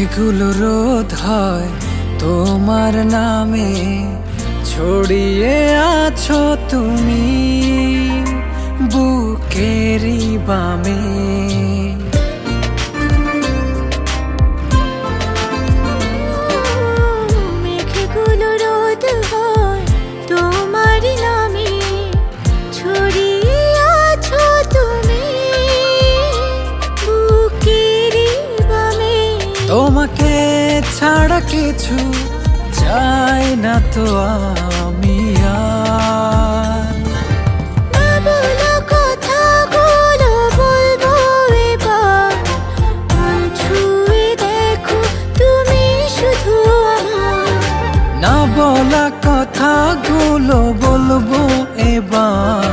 মেঘগুলো রোদ হয় তোমার নামে, ছড়িয়ে আছো তুমি বুকেরই বামে। মেঘগুলো রোদ হয় তোমার নামে, ছড়িয়ে আছো তুমি বুকেরই বামে। তোমাকে ছাড়া কিছু চাই না তো আমি আর। না বলা কথাগুলো বলবো এবার, মন ছুঁয়ে দেখো তুমি শুধু আমার। না বলা কথাগুলো বলবো এবার,